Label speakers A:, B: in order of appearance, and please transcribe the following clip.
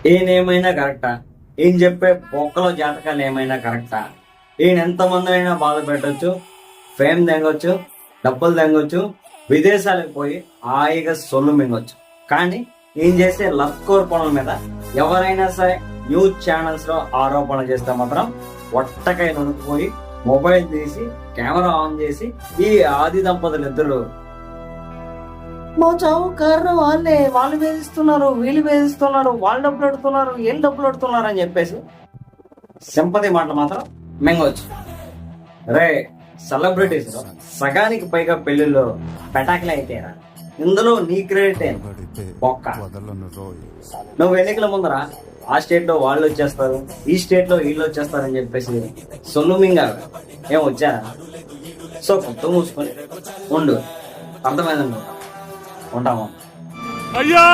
A: ఈయనేమైనా కరెక్టా? ఈయన చెప్పే బొక్కలో జాతకాలు ఏమైనా కరెక్టా? ఈయన ఎంతమంది అయినా బాధ పెట్టచ్చు, ఫేమ్ తెంగొచ్చు, డబ్బులు తెంగొచ్చు, విదేశాలకు పోయి హాయిగా సొల్లు మింగొచ్చు. కానీ ఈయన చేసే లత్కోర్ పనుల మీద ఎవరైనా సరే న్యూస్ ఛానల్స్ లో ఆరోపణలు చేస్తే మాత్రం ఒట్టకై నొనుకుపోయి మొబైల్ తీసి కెమెరా ఆన్ చేసి ఈ ఆది దంపతులు ఇద్దరు మా చావు కారణం వాళ్ళే, వాళ్ళు వేధిస్తున్నారు, వీళ్ళు వేధిస్తున్నారు, వాళ్ళు డబ్బులు అడుగుతున్నారు, వీళ్ళు డబ్బులు అడుగుతున్నారు అని చెప్పేసి సింపతి మాటలు మాత్రం మింగవచ్చు. రే సెలబ్రిటీస్ సగానికి పైగా పెళ్లిళ్ళు పెటాకులు అయితేరా, ఇందులో నీ క్రెడిట్ ఒక్క. నువ్వు ఎన్నికల ముందర ఆ స్టేట్ లో వాళ్ళు వచ్చేస్తారు, ఈ స్టేట్ లో వీళ్ళు వచ్చేస్తారు అని చెప్పేసి సొల్లుమింగా ఏం వచ్చారా? సో కొత్త మూసుకొని ఉండు, అర్థమైంది ఉంటాము.
B: అయ్యా